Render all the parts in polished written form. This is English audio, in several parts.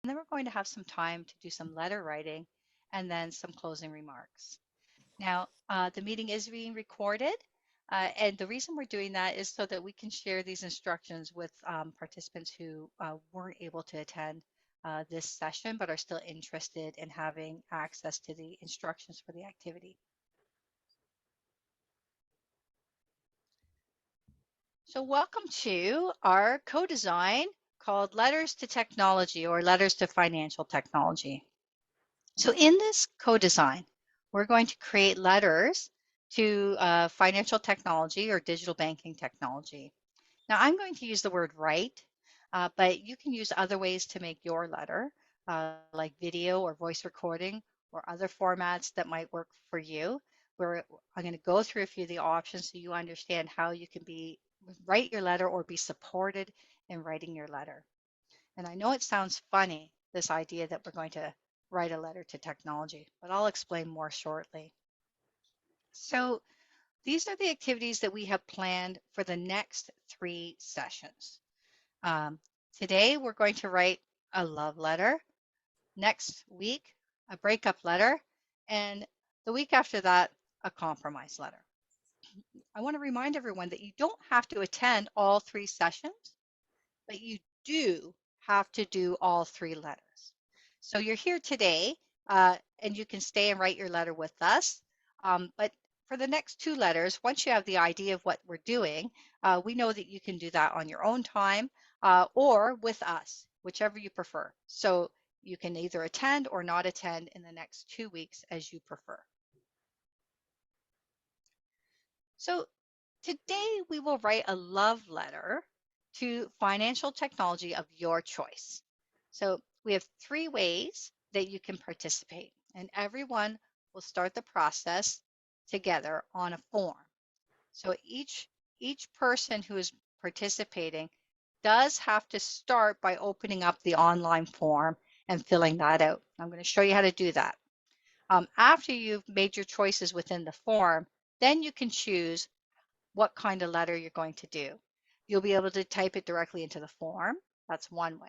then we're going to have some time to do some letter writing and then some closing remarks. Now, the meeting is being recorded, and the reason we're doing that is so that we can share these instructions with participants who weren't able to attend this session but are still interested in having access to the instructions for the activity. So welcome to our co-design called Letters to Technology or Letters to Financial Technology. So in this co-design, we're going to create letters to financial technology or digital banking technology. Now I'm going to use the word write, but you can use other ways to make your letter, like video or voice recording or other formats that might work for you. I'm going to go through a few of the options so you understand how you can write your letter or be supported in writing your letter. And I know it sounds funny, this idea that we're going to write a letter to technology, but I'll explain more shortly. So these are the activities that we have planned for the next 3 sessions. Um, Today, we're going to write a love letter. Next week, a breakup letter. And the week after that, a compromise letter. I want to remind everyone that you don't have to attend all 3 sessions, but you do have to do all 3 letters. So you're here today, and you can stay and write your letter with us. But for the next 2 letters, once you have the idea of what we're doing, we know that you can do that on your own time or with us, whichever you prefer. So you can either attend or not attend in the next 2 weeks as you prefer. So today we will write a love letter to financial technology of your choice. So we have 3 ways that you can participate, and everyone will start the process together on a form. So each person who is participating does have to start by opening up the online form and filling that out. I'm going to show you how to do that. After you've made your choices within the form, then you can choose what kind of letter you're going to do. You'll be able to type it directly into the form. That's one way.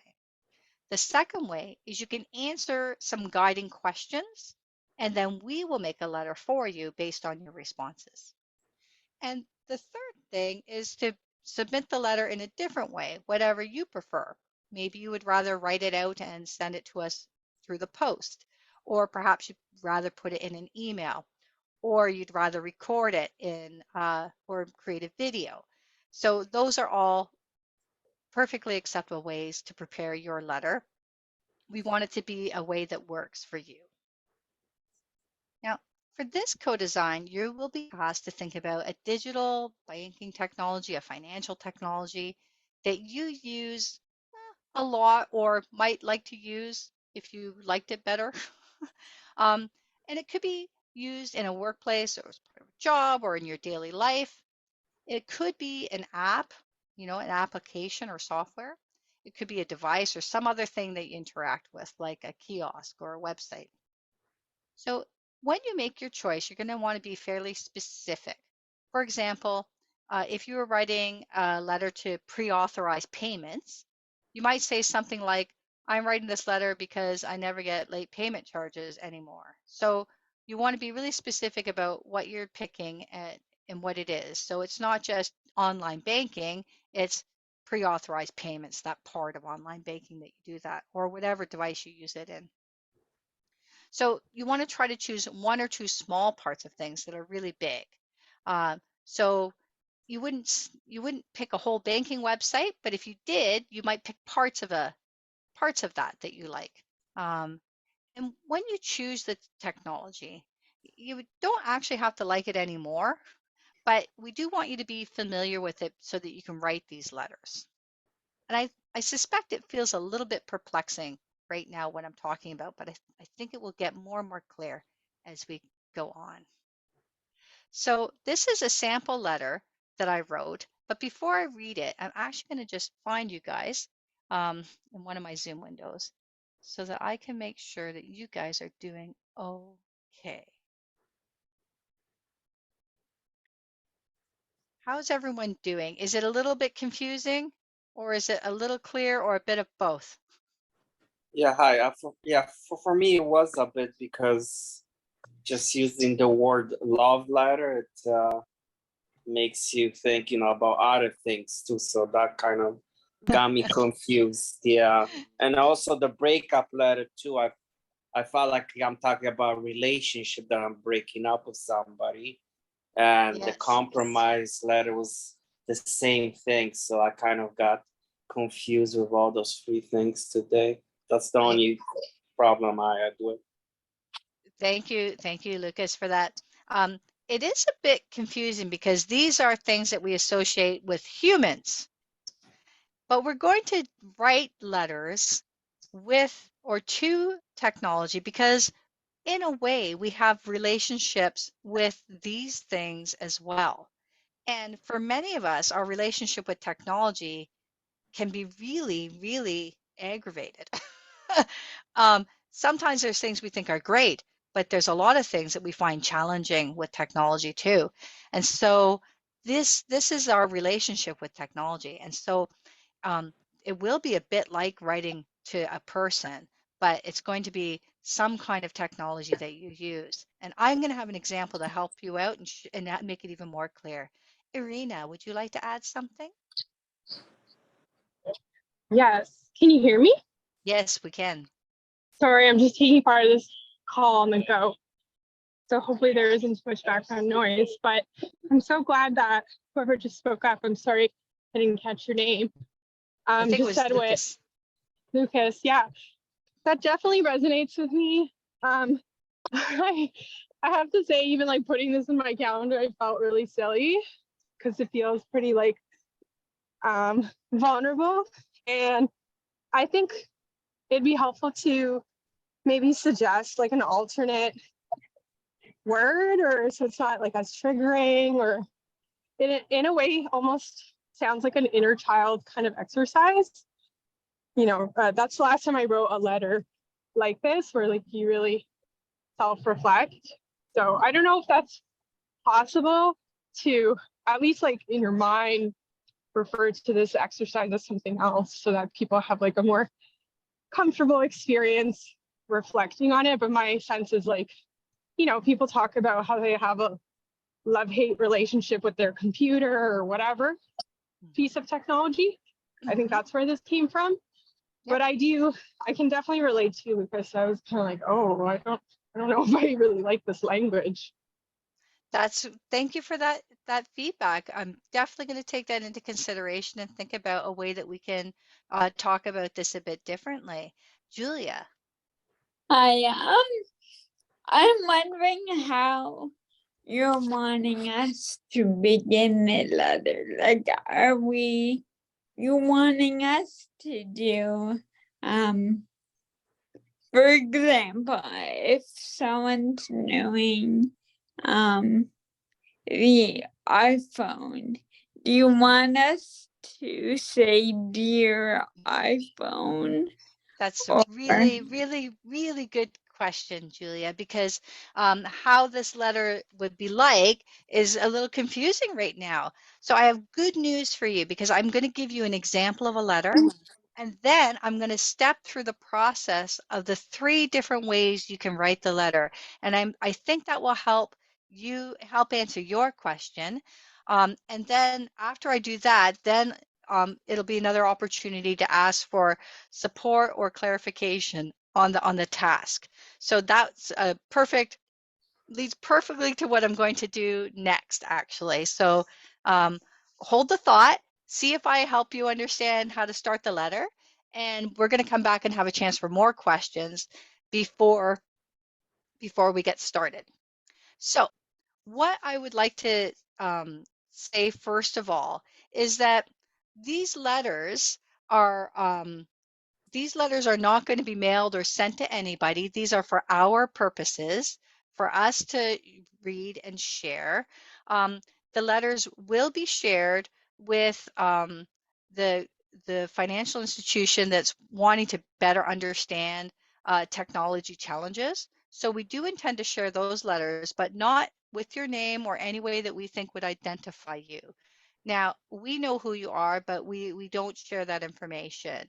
The second way is you can answer some guiding questions, and then we will make a letter for you based on your responses. And the third thing is to submit the letter in a different way, whatever you prefer. Maybe you would rather write it out and send it to us through the post, or perhaps you'd rather put it in an email, or you'd rather record it in or create a video. So those are all perfectly acceptable ways to prepare your letter. We want it to be a way that works for you. Now, for this co-design, you will be asked to think about a digital banking technology, a financial technology that you use a lot or might like to use if you liked it better. um, and it could be used in a workplace or as part of a job or in your daily life. It could be an app, an application or software. It could be a device or some other thing that you interact with, like a kiosk or a website. So when you make your choice, you're going to want to be fairly specific. For example, if you were writing a letter to pre-authorize payments, you might say something like, I'm writing this letter because I never get late payment charges anymore. So you want to be really specific about what you're picking and what it is. So it's not just online banking, it's pre-authorized payments, that part of online banking that you do that, or whatever device you use it in. So you want to try to choose 1 or 2 small parts of things that are really big. So you wouldn't pick a whole banking website, but if you did, you might pick parts of that you like. And when you choose the technology, you don't actually have to like it anymore, but we do want you to be familiar with it so that you can write these letters. And I suspect it feels a little bit perplexing right now what I'm talking about, but I think it will get more and more clear as we go on. So this is a sample letter that I wrote, but before I read it, I'm actually going to just find you guys in one of my Zoom windows so that I can make sure that you guys are doing okay. How's everyone doing? Is it a little bit confusing or is it a little clear or a bit of both? Yeah, hi. For me, it was a bit because just using the word love letter, it makes you think, about other things too. So that kind of got me confused. Yeah, and also the breakup letter too. I felt like I'm talking about relationship that I'm breaking up with somebody, and the Yes. compromise letter was the same thing. So I kind of got confused with all those three things today. That's the only problem I had with. Thank you, Lucas, for that. Um, it is a bit confusing because these are things that we associate with humans, but we're going to write letters with or to technology because, in a way, we have relationships with these things as well. And for many of us, our relationship with technology can be really, really aggravated. Sometimes there's things we think are great, but there's a lot of things that we find challenging with technology too. And so this is our relationship with technology. And so um, it will be a bit like writing to a person, but it's going to be some kind of technology that you use. And I'm going to have an example to help you out and make it even more clear. Irina, would you like to add something? Yes. Can you hear me? Yes, we can. Sorry, I'm just taking part of this call on the go. So hopefully there isn't too much background noise, but I'm so glad that whoever just spoke up, I'm sorry I didn't catch your name, I think it just was said what Lucas. Lucas, yeah, that definitely resonates with me. I, I have to say, even like putting this in my calendar, I felt really silly because it feels pretty like vulnerable. And I think it'd be helpful to maybe suggest like an alternate word, or so it's not like as triggering, or in a way almost sounds like an inner child kind of exercise. That's the last time I wrote a letter like this where like you really self-reflect. So I don't know if that's possible to, at least like in your mind, refer to this exercise as something else so that people have like a more comfortable experience reflecting on it. But my sense is like, people talk about how they have a love-hate relationship with their computer or whatever piece of technology. I think Mm-hmm. that's where this came from. Yep. But I can definitely relate to you because I was kind of like, oh, I don't know if I really like this language. Thank you for that feedback. I'm definitely going to take that into consideration and think about a way that we can talk about this a bit differently. Julia. I I'm wondering how you're wanting us to begin the letter. Like, are you wanting us to do, for example, if someone's doing, the iPhone, do you want us to say, "Dear iPhone"? That's a Or really, really, really good question, Julia, because how this letter would be like is a little confusing right now. So I have good news for you because I'm going to give you an example of a letter, and then I'm going to step through the process of the three different ways you can write the letter. And I think that will help answer your question. And then after I do that, then it'll be another opportunity to ask for support or clarification on the task. So that's a leads perfectly to what I'm going to do next, actually. So hold the thought, see if I help you understand how to start the letter, and we're going to come back and have a chance for more questions before we get started. So what I would like to say first of all is that these letters are these letters are not going to be mailed or sent to anybody. These are for our purposes, for us to read and share. Um, the letters will be shared with the financial institution that's wanting to better understand technology challenges. So we do intend to share those letters, but not with your name or any way that we think would identify you. Now, we know who you are, but we don't share that information.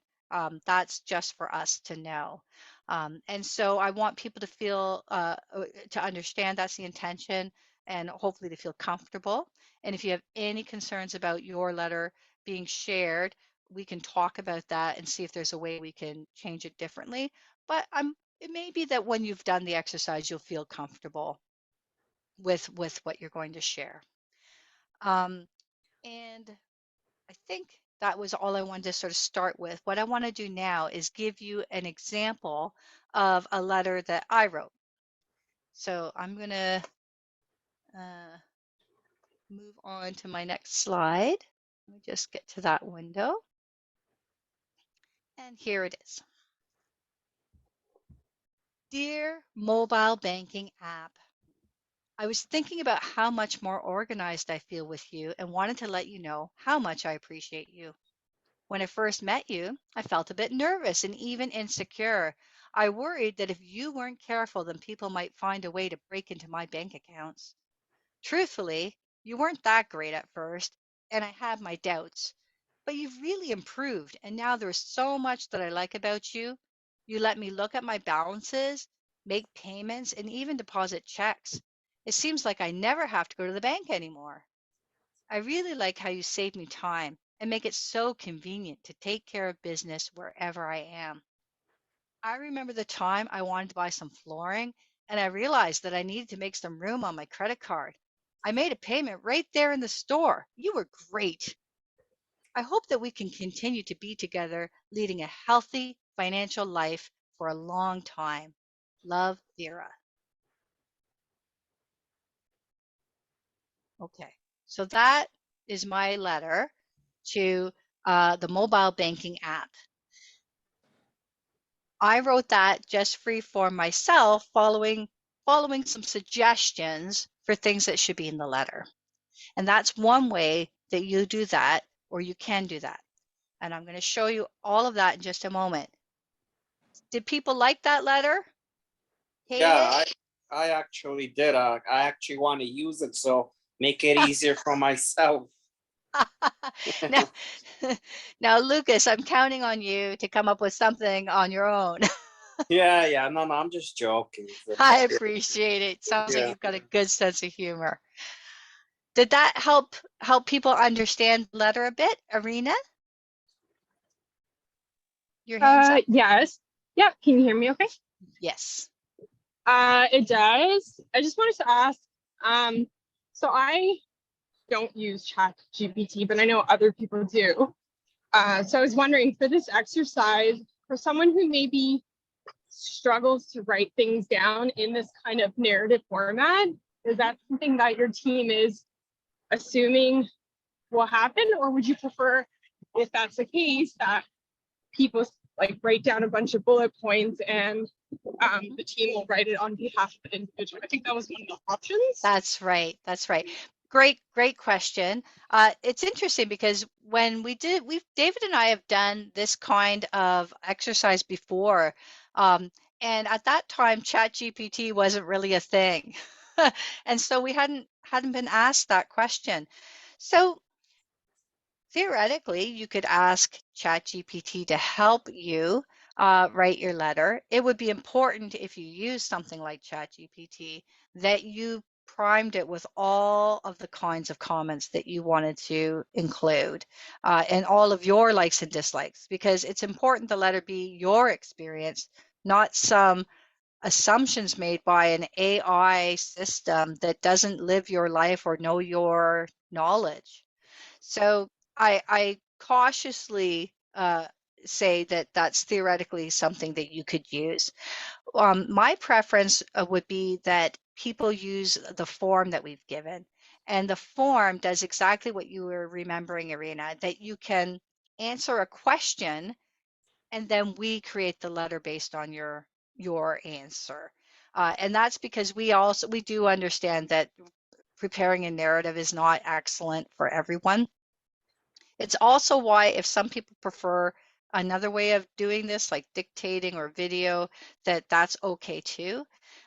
That's just for us to know. And so I want people to feel, to understand that's the intention, and hopefully to feel comfortable. And if you have any concerns about your letter being shared, we can talk about that and see if there's a way we can change it differently. But it may be that when you've done the exercise, you'll feel comfortable with what you're going to share. And I think that was all I wanted to sort of start with. What I want to do now is give you an example of a letter that I wrote. So I'm going to move on to my next slide. Let me just get to that window. And here it is. Dear mobile banking app, I was thinking about how much more organized I feel with you and wanted to let you know how much I appreciate you. When I first met you, I felt a bit nervous and even insecure. I worried that if you weren't careful, then people might find a way to break into my bank accounts. Truthfully, you weren't that great at first, and I had my doubts. But you've really improved, and now there's so much that I like about you. You let me look at my balances, make payments, and even deposit checks. It seems like I never have to go to the bank anymore. I really like how you save me time and make it so convenient to take care of business wherever I am. I remember the time I wanted to buy some flooring and I realized that I needed to make some room on my credit card. I made a payment right there in the store. You were great. I hope that we can continue to be together, leading a healthy financial life for a long time. Love, Vera. Okay, so that is my letter to the mobile banking app. I wrote that just free for myself, following some suggestions for things that should be in the letter. And that's one way that you do that, or you can do that. And I'm going to show you all of that in just a moment. Did people like that letter? Hate Yeah, it? I actually did. I actually want to use it, so make it easier for myself. now, now, Lucas, I'm counting on you to come up with something on your own. Yeah, no, I'm just joking. I appreciate it. Sounds like Yeah. you've got a good sense of humor. Did that help people understand the letter a bit, Arena? Your hands up? Yes. Yep. Can you hear me okay? Yes. It does. I just wanted to ask, so I don't use Chat GPT, but I know other people do. So I was wondering, for this exercise, for someone who maybe struggles to write things down in this kind of narrative format, is that something that your team is assuming will happen? Or would you prefer, if that's the case, that people like write down a bunch of bullet points and the team will write it on behalf of the individual? I think that was one of the options. That's right. That's right. Great question. It's interesting because when David and I have done this kind of exercise before, and at that time, ChatGPT wasn't really a thing, and so we hadn't been asked that question. So theoretically, you could ask ChatGPT to help you write your letter. It would be important if you use something like ChatGPT that you primed it with all of the kinds of comments that you wanted to include and all of your likes and dislikes, because it's important the letter be your experience, not some assumptions made by an AI system that doesn't live your life or know your knowledge. So I cautiously say that that's theoretically something that you could use. My preference would be that people use the form that we've given. And the form does exactly what you were remembering, Irina, that you can answer a question and then we create the letter based on your answer. And that's because we do understand that preparing a narrative is not excellent for everyone. It's also why if some people prefer another way of doing this, like dictating or video, that's okay too.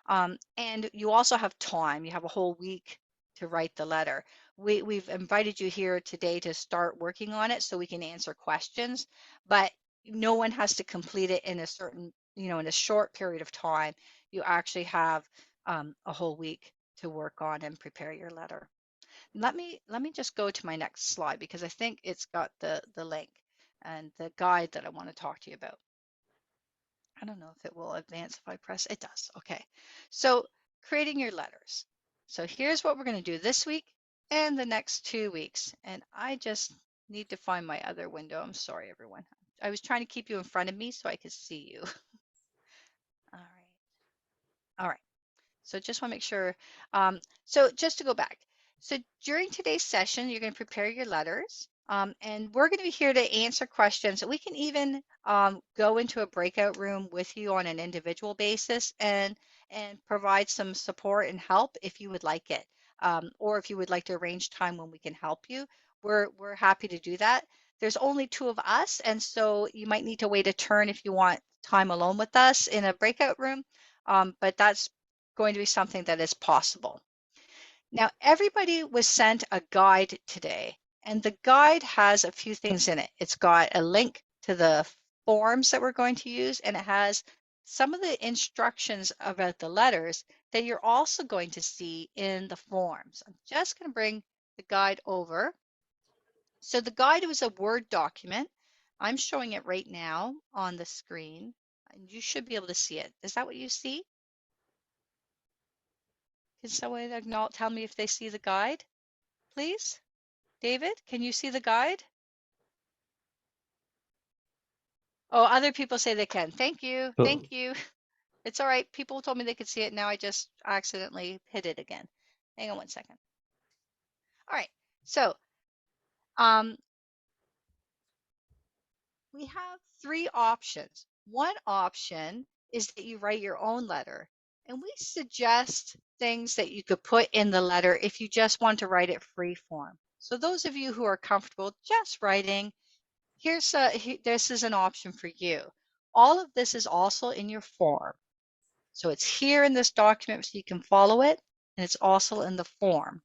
And you also have time. You have a whole week to write the letter. We've invited you here today to start working on it so we can answer questions. But no one has to complete it in a certain, in a short period of time. You actually have a whole week to work on and prepare your letter. Let me just go to my next slide because I think it's got the link and the guide that I want to talk to you about. I don't know if it will advance if I press. It does. Okay. So creating your letters. So here's what we're going to do this week and the next 2 weeks. And I just need to find my other window. I'm sorry, everyone. I was trying to keep you in front of me so I could see you. All right. All right. So just want to make sure. So just to go back. So during today's session, you're going to prepare your letters. And we're going to be here to answer questions. We can even go into a breakout room with you on an individual basis and provide some support and help if you would like it. Or if you would like to arrange time when we can help you, we're happy to do that. There's only 2 of us, and so you might need to wait a turn if you want time alone with us in a breakout room. But that's going to be something that is possible. Now, everybody was sent a guide today, and the guide has a few things in it. It's got a link to the forms that we're going to use, and it has some of the instructions about the letters that you're also going to see in the forms. I'm just going to bring the guide over. So the guide was a Word document. I'm showing it right now on the screen, and you should be able to see it. Is that what you see? Can someone tell me if they see the guide, please? David, can you see the guide? Oh, other people say they can. Thank you. So, Thank you. It's all right. People told me they could see it. Now I just accidentally hit it again. Hang on one second. All right. So we have 3 options. One option is that you write your own letter. And we suggest things that you could put in the letter if you just want to write it free form. So those of you who are comfortable just writing, this is an option for you. All of this is also in your form. So it's here in this document so you can follow it, and it's also in the form.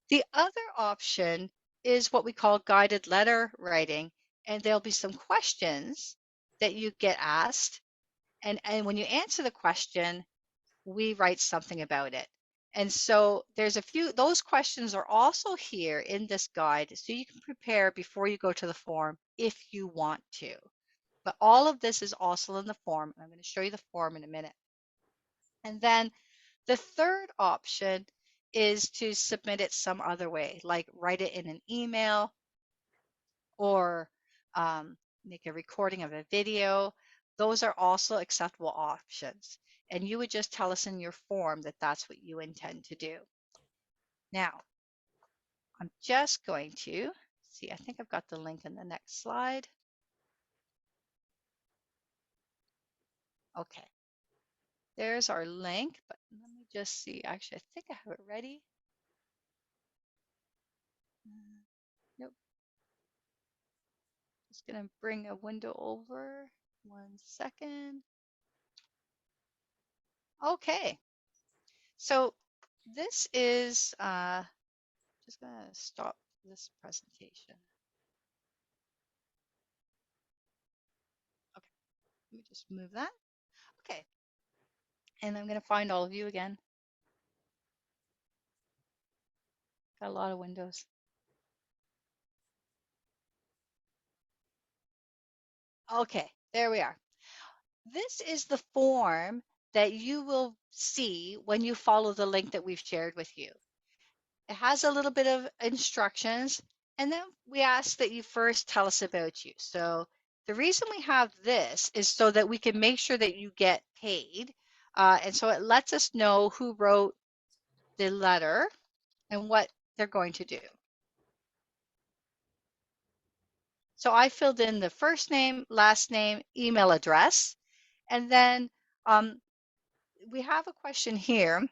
The other option is what we call guided letter writing, and there'll be some questions that you get asked, and when you answer the question, we write something about it. And so there's a few, those questions are also here in this guide, so you can prepare before you go to the form if you want to. But all of this is also in the form. I'm going to show you the form in a minute. And then the third option is to submit it some other way, like write it in an email or make a recording of a video. Those are also acceptable options. And you would just tell us in your form that that's what you intend to do. Now, I'm just going to see, I think I've got the link in the next slide. Okay, there's our link, but let me just see. Actually, I think I have it ready. Nope. Just gonna bring a window over. 1 second. Okay, so this is, just gonna stop this presentation. Okay, let me just move that. Okay, and I'm gonna find all of you again. Got a lot of windows. Okay, there we are. This is the form that you will see when you follow the link that we've shared with you. It has a little bit of instructions, and then we ask that you first tell us about you. So the reason we have this is so that we can make sure that you get paid. And so it lets us know who wrote the letter and what they're going to do. So I filled in the first name, last name, email address, and then we have a question here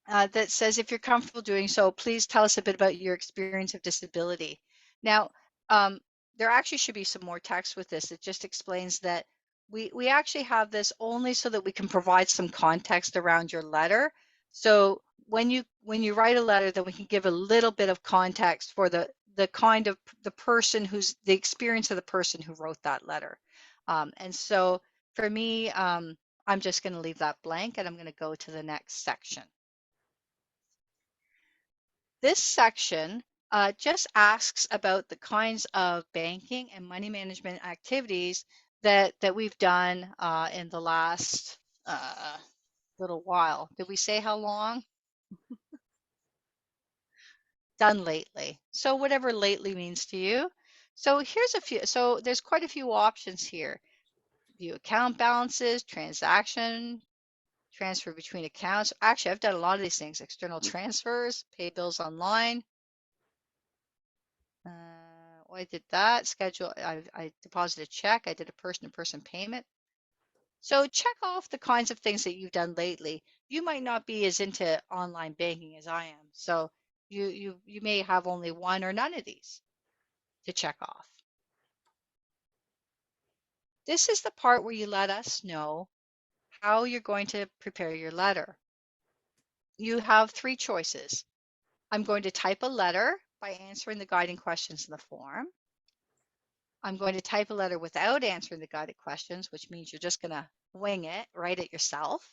that says, if you're comfortable doing so, please tell us a bit about your experience of disability. Now, there actually should be some more text with this. It just explains that we actually have this only so that we can provide some context around your letter. So when you write a letter, then we can give a little bit of context for the the kind of the person who's the experience of the person who wrote that letter. And so for me, I'm just going to leave that blank and I'm going to go to the next section. This section just asks about the kinds of banking and money management activities that we've done in the last little while. Did we say how long? Done lately. So whatever lately means to you. So here's a few. So there's quite a few options here. View account balances, transaction, transfer between accounts. Actually, I've done a lot of these things. External transfers, pay bills online. I did that. Schedule. I deposited a check. I did a person-to-person payment. So check off the kinds of things that you've done lately. You might not be as into online banking as I am. So you may have only one or none of these to check off. This is the part where you let us know how you're going to prepare your letter. You have three choices. I'm going to type a letter by answering the guiding questions in the form. I'm going to type a letter without answering the guided questions, which means you're just going to wing it, write it yourself.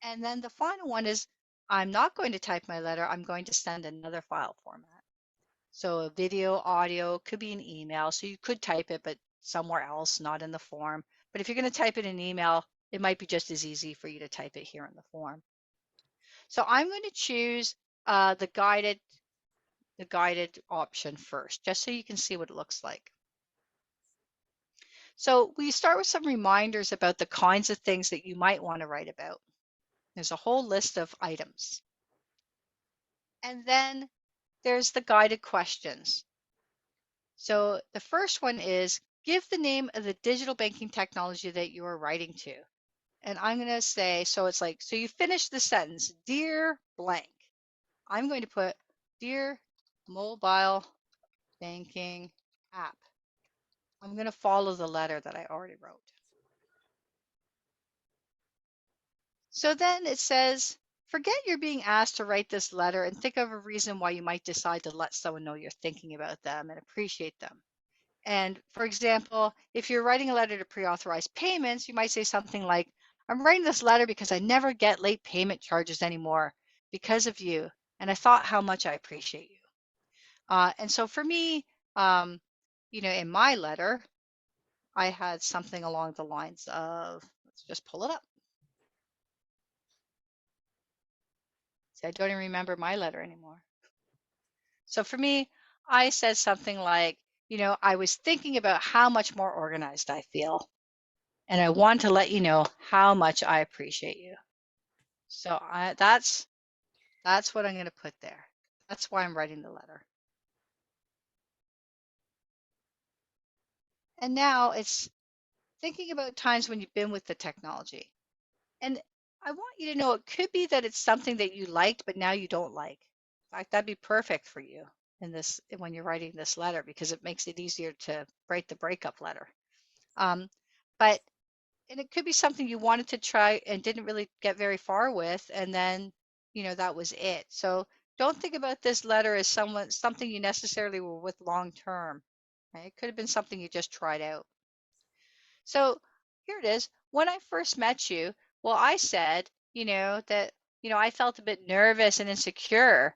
And then the final one is I'm not going to type my letter. I'm going to send another file format. So a video, audio, could be an email. So you could type it, but somewhere else, not in the form. But if you're going to type it in email, it might be just as easy for you to type it here in the form. So I'm going to choose the guided option first, just so you can see what it looks like. So we start with some reminders about the kinds of things that you might want to write about. There's a whole list of items. And then there's the guided questions. So the first one is, give the name of the digital banking technology that you are writing to. And I'm going to say, so it's like, so you finish the sentence, dear blank. I'm going to put, dear mobile banking app. I'm going to follow the letter that I already wrote. So then it says, forget you're being asked to write this letter and think of a reason why you might decide to let someone know you're thinking about them and appreciate them. And for example, if you're writing a letter to pre-authorized payments, you might say something like, I'm writing this letter because I never get late payment charges anymore because of you. And I thought how much I appreciate you. And so for me, in my letter, I had something along the lines of, let's just pull it up. See, I don't even remember my letter anymore. So for me, I said something like, I was thinking about how much more organized I feel. And I want to let you know how much I appreciate you. So that's what I'm going to put there. That's why I'm writing the letter. And now it's thinking about times when you've been with the technology. And I want you to know it could be that it's something that you liked, but now you don't like. In fact, that'd be perfect for you when you're writing this letter, because it makes it easier to write the breakup letter. And it could be something you wanted to try and didn't really get very far with, and then, that was it. So don't think about this letter as something you necessarily were with long term. Right? It could have been something you just tried out. So here it is. When I first met you, well, I said, that, I felt a bit nervous and insecure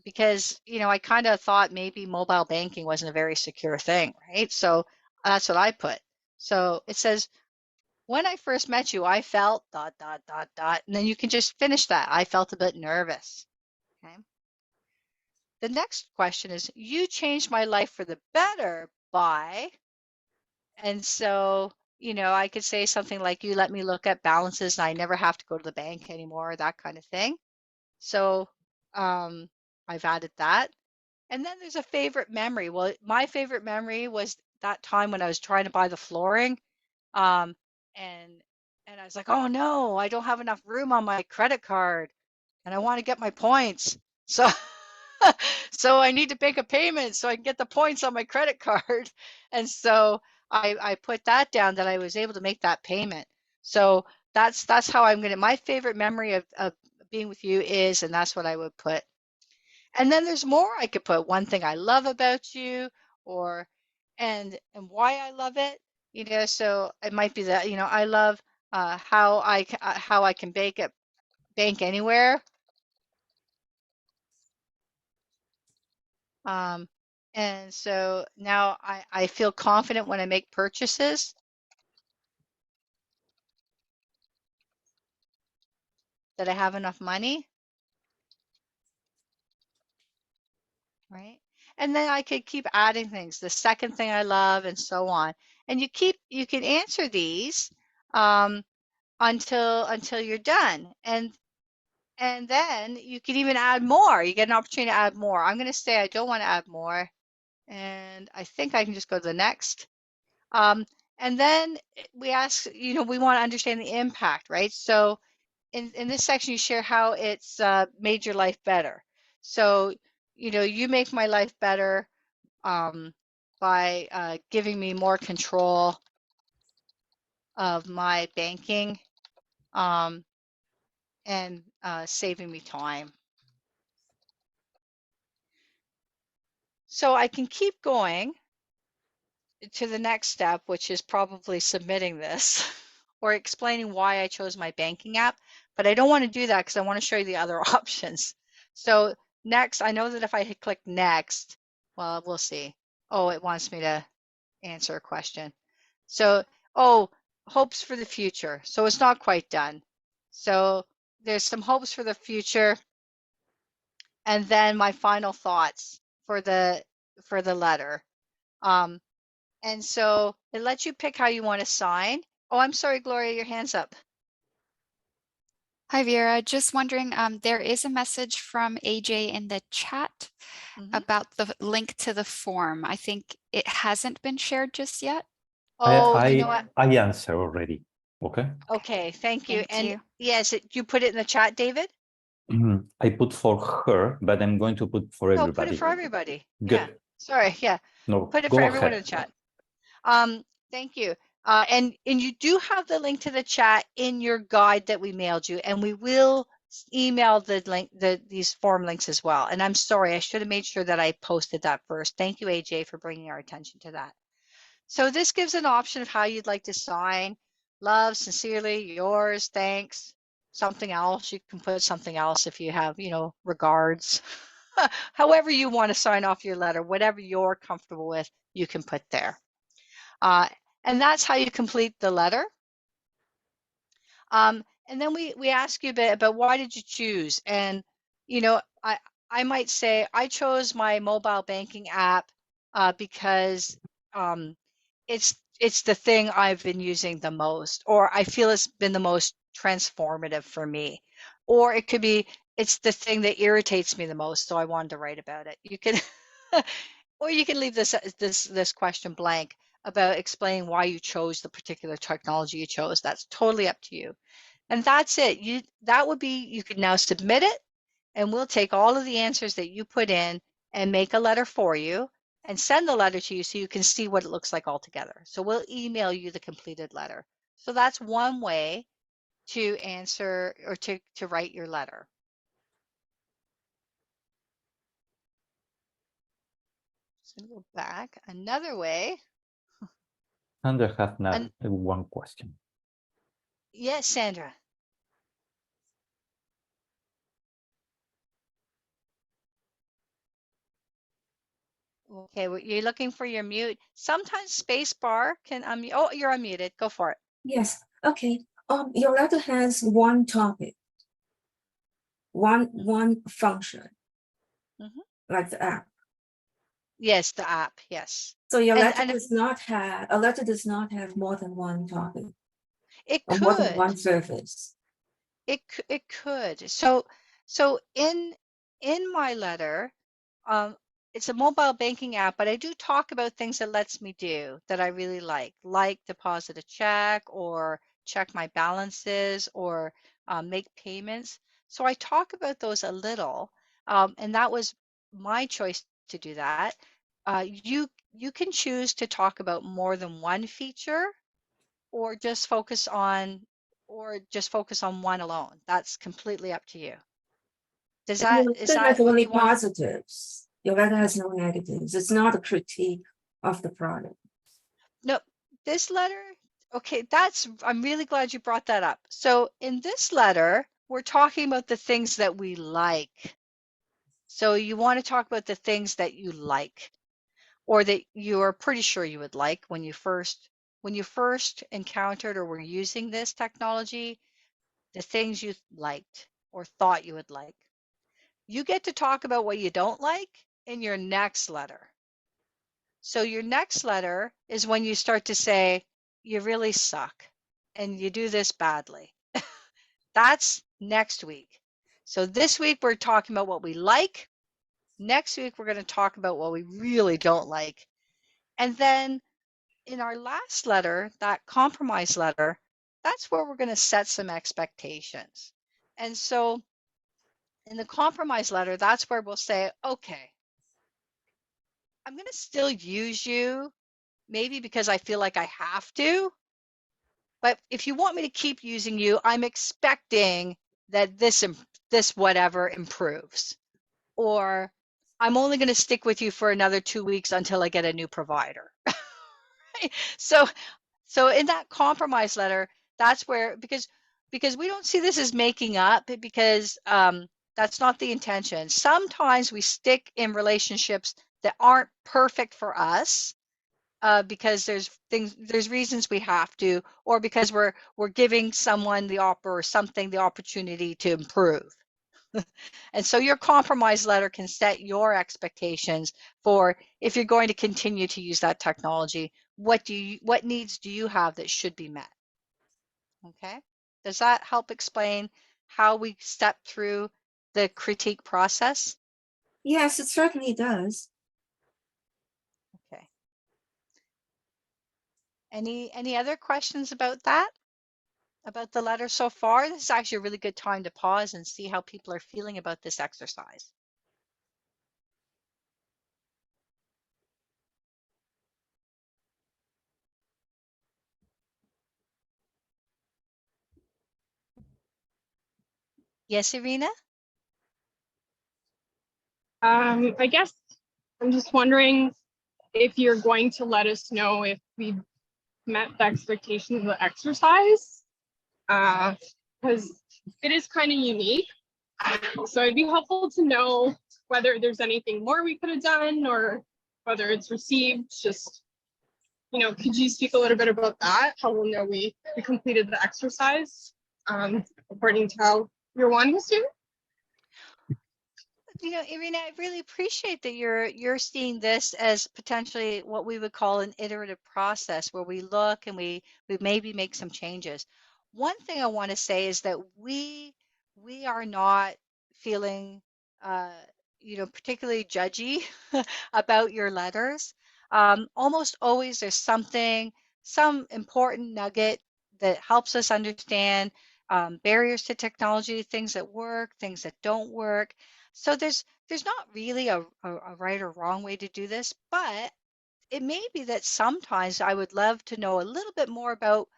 because, I kind of thought maybe mobile banking wasn't a very secure thing, right? So that's what I put. So it says, when I first met you, I felt ... And then you can just finish that. I felt a bit nervous. Okay. The next question is, you changed my life for the better by, and so, I could say something like, you let me look at balances and I never have to go to the bank anymore, that kind of thing. So I've added that. And then there's a favorite memory. Well, my favorite memory was that time when I was trying to buy the flooring. And I was like, oh no, I don't have enough room on my credit card and I want to get my points. So so I need to make a payment so I can get the points on my credit card. And so I put that down, that I was able to make that payment. So that's how my favorite memory of being with you is, and that's what I would put. And then there's more I could put. One thing I love about you, or and why I love it. So it might be that, I love how I can bank anywhere. And so now I feel confident when I make purchases that I have enough money, right? And then I could keep adding things, the second thing I love, and so on. And you can answer these until you're done. And then you can even add more. You get an opportunity to add more. I'm going to say I don't want to add more. And I think I can just go to the next. And then we ask, we want to understand the impact, right? So in this section, you share how it's made your life better. So, you make my life better by giving me more control of my banking and saving me time. So I can keep going to the next step, which is probably submitting this or explaining why I chose my banking app, but I don't want to do that because I want to show you the other options. So next, I know that if I hit click next, well, we'll see. Oh, it wants me to answer a question. So, hopes for the future. So it's not quite done. So there's some hopes for the future, and then my final thoughts for the letter. And so it lets you pick how you want to sign. Oh, I'm sorry, Gloria, your hand's up. Hi, Vera. Just wondering, there is a message from AJ in the chat about the link to the form. I think it hasn't been shared just yet. Oh, you know what? I answer already. Okay. Okay, thank you. Thank you. Yes, you put it in the chat, David? I put for her, but I'm going to put for No, everybody. put it for everybody. Good. Yeah. Sorry, yeah. No, Put it go for everyone ahead. in the chat. Thank you. And you do have the link to the chat in your guide that we mailed you, and we will email the link, these form links as well. And I'm sorry, I should have made sure that I posted that first. Thank you, AJ, for bringing our attention to that. So this gives an option of how you'd like to sign. Love, sincerely, yours, thanks, something else. You can put something else if you have, regards. However you want to sign off your letter, whatever you're comfortable with, you can put there. And that's how you complete the letter. And then we ask you a bit about why did you choose? And, I might say I chose my mobile banking app because it's the thing I've been using the most, or I feel it's been the most transformative for me. Or it could be it's the thing that irritates me the most, so I wanted to write about it. You can or you can leave this question blank about explaining why you chose the particular technology you chose. That's totally up to you. And that's it. You could now submit it, and we'll take all of the answers that you put in and make a letter for you and send the letter to you so you can see what it looks like all together. So we'll email you the completed letter. So that's one way to answer or to write your letter. Just gonna go back. Another way. Sandra has now one question. Yes, Sandra. Okay, well, you're looking for your mute. Sometimes space bar can unmute. Oh, you're unmuted. Go for it. Yes. Okay. Your letter has one topic, one function, like the app. Yes, the app. Yes. So your And- letter and if- does not have a letter does not have more than one topic It or more than one could. surface. It could. So in my letter, it's a mobile banking app, but I do talk about things it lets me do that I really like deposit a check or check my balances or make payments. So I talk about those a little, and that was my choice to do that. You can choose to talk about more than one feature or just focus on one alone. That's completely up to you. Is Your that letter has what only you want? positives. Your letter has no negatives. It's not a critique of the product. No, this letter, okay, I'm really glad you brought that up. So in this letter, we're talking about the things that we like. So you want to talk about the things that you like, or that you're pretty sure you would like when you first encountered or were using this technology, the things you liked or thought you would like. You get to talk about what you don't like in your next letter. So your next letter is when you start to say, you really suck and you do this badly. That's next week. So this week we're talking about what we like. Next week we're going to talk about what we really don't like. And then in our last letter, that compromise letter, that's where we're going to set some expectations. And so in the compromise letter, that's where we'll say, okay, I'm going to still use you, maybe because I feel like I have to. But if you want me to keep using you, I'm expecting that this whatever improves. Or I'm only going to stick with you for another 2 weeks until I get a new provider. So in that compromise letter, that's where, because we don't see this as making up, because that's not the intention. Sometimes we stick in relationships that aren't perfect for us, because there's reasons we have to, or because we're giving someone the opportunity to improve. And so your compromise letter can set your expectations for, if you're going to continue to use that technology, what needs do you have that should be met? Okay, does that help explain how we step through the critique process? Yes, it certainly does. Okay. Any other questions about that? About the letter so far? This is actually a really good time to pause and see how people are feeling about this exercise. Yes, Irina? I guess I'm just wondering if you're going to let us know if we met the expectations of the exercise, because it is kind of unique. So it'd be helpful to know whether there's anything more we could have done or whether it's received. Just, could you speak a little bit about that? How we'll know we completed the exercise according to how you're wanting us to? Irina, I really appreciate that you're seeing this as potentially what we would call an iterative process, where we look and we maybe make some changes. One thing I want to say is that we are not feeling particularly judgy about your letters. Almost always there's some important nugget that helps us understand barriers to technology, things that work, things that don't work. So there's not really a right or wrong way to do this, but it may be that sometimes I would love to know a little bit more about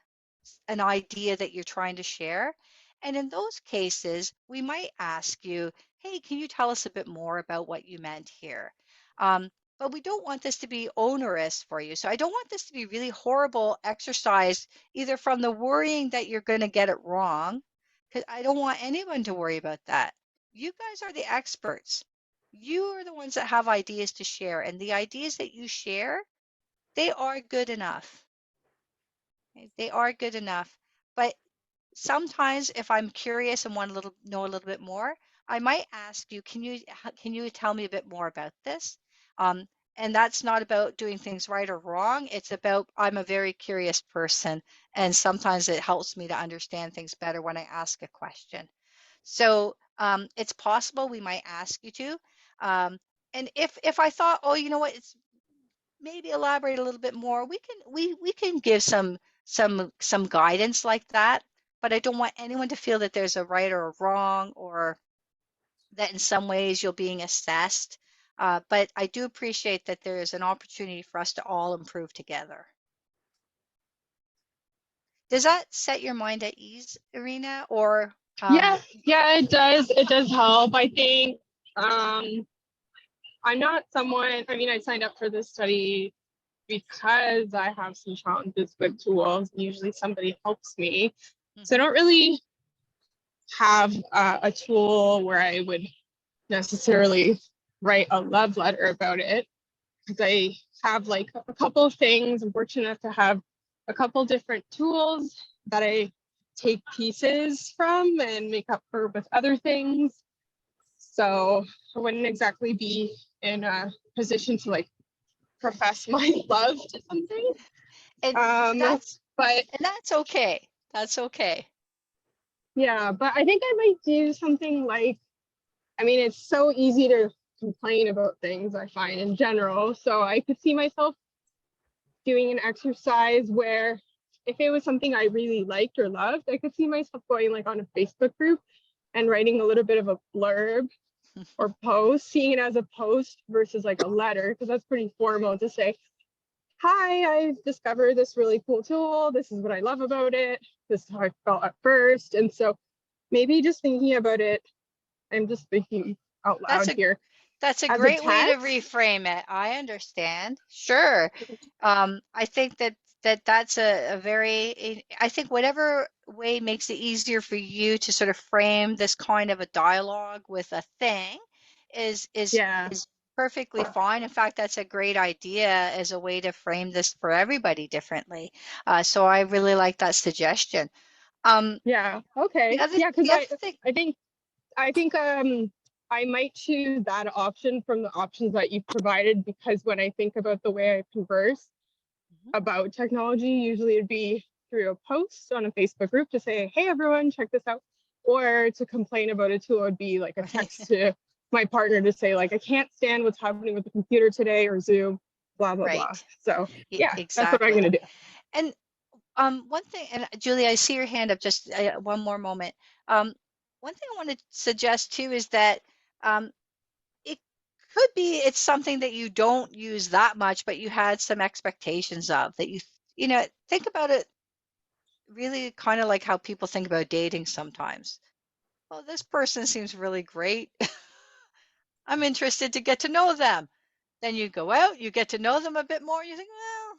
an idea that you're trying to share. And in those cases, we might ask you, hey, can you tell us a bit more about what you meant here? But we don't want this to be onerous for you. So I don't want this to be really horrible exercise, either from the worrying that you're going to get it wrong, because I don't want anyone to worry about that. You guys are the experts. You are the ones that have ideas to share, and the ideas that you share, they are good enough. Okay? They are good enough. But sometimes if I'm curious and want to know a little bit more, I might ask you, can you tell me a bit more about this? And that's not about doing things right or wrong. It's about, I'm a very curious person, and sometimes it helps me to understand things better when I ask a question. So it's possible we might ask you to. And if I thought, oh, you know what, it's maybe elaborate a little bit more, we can give some guidance like that. But I don't want anyone to feel that there's a right or a wrong, or that in some ways you're being assessed. But I do appreciate that there is an opportunity for us to all improve together. Does that set your mind at ease, Irina, or Yeah, yeah, it does. It does help. I think I'm not someone, I mean, I signed up for this study because I have some challenges with tools. Usually somebody helps me. So I don't really have a tool where I would necessarily write a love letter about it, because I have like a couple of things. I'm fortunate enough to have a couple different tools that I take pieces from and make up for with other things. So I wouldn't exactly be in a position to like profess my love to something. And But that's okay. That's okay. yeah, but I think I might do something like, I mean, it's so easy to complain about things, I find in general. So I could see myself doing an exercise where if it was something I really liked or loved, I could see myself going like on a Facebook group and writing a little bit of a blurb or post, seeing it as a post versus like a letter, because that's pretty formal to say, hi, I've discovered this really cool tool. This is what I love about it. This is how I felt at first. And so maybe just thinking about it, I'm just thinking out loud here. That's a as great way to text. reframe it. I understand. Sure. I think that's a very, I think whatever way makes it easier for you to sort of frame this kind of a dialogue with a thing is Yeah. perfectly fine. In fact, that's a great idea as a way to frame this for everybody differently. So I really like that suggestion. Yeah. Okay. The other, Yeah, because the other thing, I think I might choose that option from the options that you've provided, because when I think about the way I converse about technology, usually it'd be through a post on a Facebook group to say, hey everyone, check this out. Or to complain about a tool would be like a text to my partner to say like, I can't stand what's happening with the computer today, or Zoom, blah, blah, blah. right. So yeah, that's what I'm Exactly. gonna do. And one thing, and Julie, I see your hand up, just one more moment. One thing I want to suggest too is that it could be it's something that you don't use that much, but you had some expectations of that you know, think about it really kind of like how people think about dating sometimes. Oh, this person seems really great. I'm interested to get to know them. Then you go out, you get to know them a bit more. You think, well,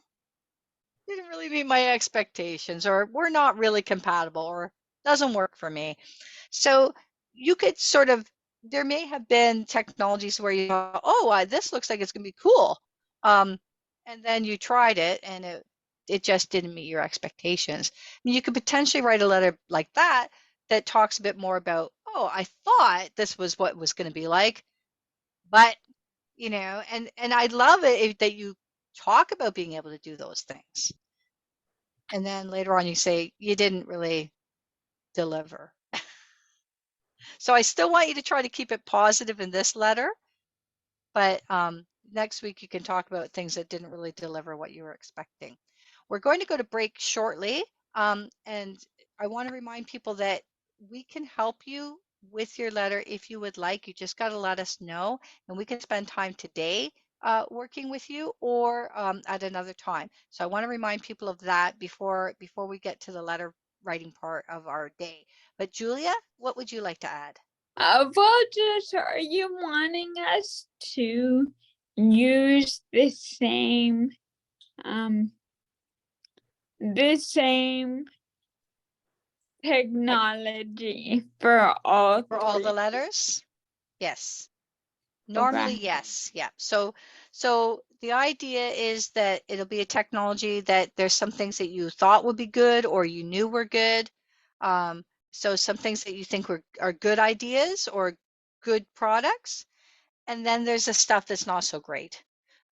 didn't really meet my expectations, or we're not really compatible, or doesn't work for me. So you could sort of, there may have been technologies where you go, oh, this looks like it's going to be cool. And then you tried it and it just didn't meet your expectations. And you could potentially write a letter like that that talks a bit more about, oh, I thought this was what it was going to be like, but you know, and I love it that you talk about being able to do those things. And then later on you say you didn't really deliver. So I still want you to try to keep it positive in this letter, but next week you can talk about things that didn't really deliver what you were expecting. We're going to go to break shortly, and I want to remind people that we can help you with your letter if you would like. You just got to let us know, and we can spend time today working with you, or at another time. So I want to remind people of that before we get to the letter writing part of our day. But Julia, what would you like to add? Just, are you wanting us to use the same technology for all the letters? Yes. Normally, Okay. yes. Yeah. So the idea is that it'll be a technology that there's some things that you thought would be good or you knew were good. So some things that you think are good ideas or good products. And then there's the stuff that's not so great.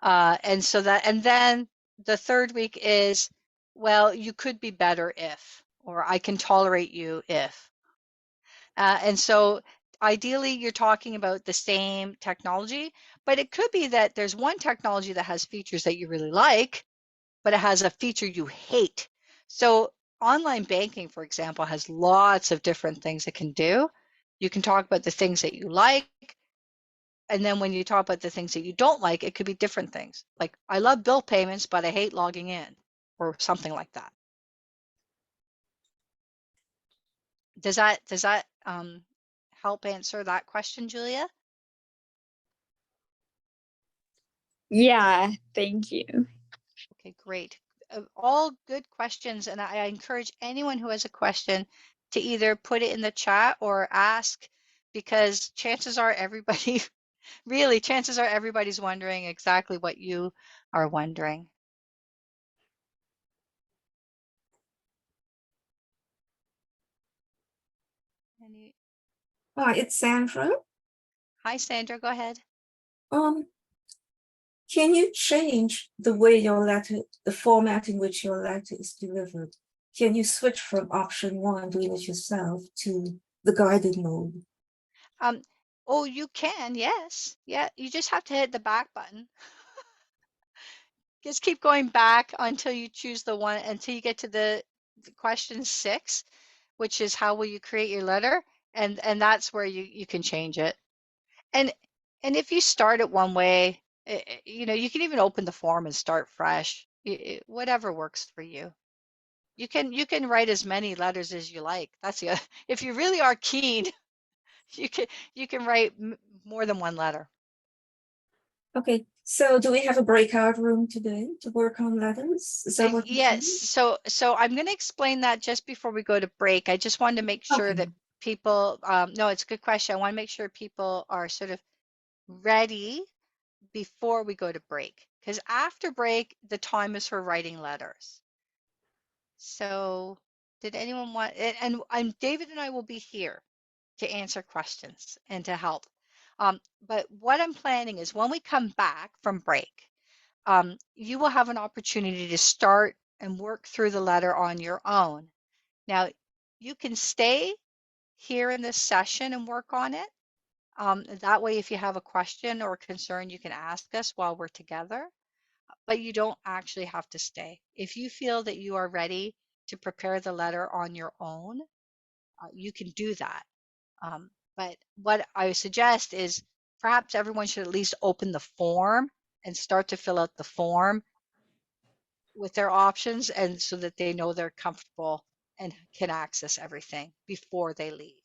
And then the third week is, well, you could be better if, or I can tolerate you if. And so ideally you're talking about the same technology, but it could be that there's one technology that has features that you really like, but it has a feature you hate. So online banking, for example, has lots of different things it can do. You can talk about the things that you like, and then when you talk about the things that you don't like, it could be different things. Like, I love bill payments, but I hate logging in, or something like that. Does that help answer that question, Julia? Yeah, thank you. Okay, great. All good questions, and I encourage anyone who has a question to either put it in the chat or ask, because chances are everybody, really, chances are everybody's wondering exactly what you are wondering. Any, Hi, it's Sandra. hi, Sandra, go ahead. Can you change the way your letter, the format in which your letter is delivered? Can you switch from option 1, doing it yourself, to the guided mode? Oh, you can, yes. Yeah, you just have to hit the back button. Just keep going back until you choose the one, until you get to the question 6, which is how will you create your letter? And that's where you can change it. And if you start it one way, you know, you can even open the form and start fresh. Whatever works for you. You can write as many letters as you like. That's the if you really are keen, you can write more than one letter. Okay, so do we have a breakout room today to work on letters? Is that what you're Yes. saying? So I'm going to explain that just before we go to break. I just wanted to make sure Okay. that people, no, it's a good question. I want to make sure people are sort of ready before we go to break, because after break, the time is for writing letters. So did anyone want, and David and I will be here to answer questions and to help. But what I'm planning is when we come back from break, you will have an opportunity to start and work through the letter on your own. Now, you can stay here in this session and work on it. That way, if you have a question or concern, you can ask us while we're together, but you don't actually have to stay. If you feel that you are ready to prepare the letter on your own, you can do that. But what I would suggest is perhaps everyone should at least open the form and start to fill out the form with their options, and so that they know they're comfortable and can access everything before they leave.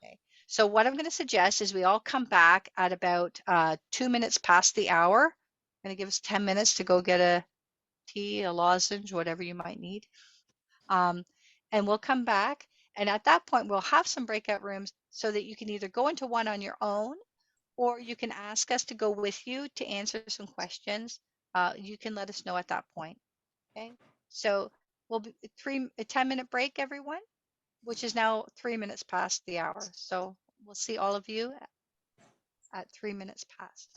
Okay. So what I'm going to suggest is we all come back at about 2 minutes past the hour. I'm going to give us 10 minutes to go get a tea, a lozenge, whatever you might need. And we'll come back. And at that point, we'll have some breakout rooms so that you can either go into one on your own, or you can ask us to go with you to answer some questions. You can let us know at that point. Okay. So we'll be a 10-minute break, everyone, which is now 3 minutes past the hour. So we'll see all of you at 3 minutes past.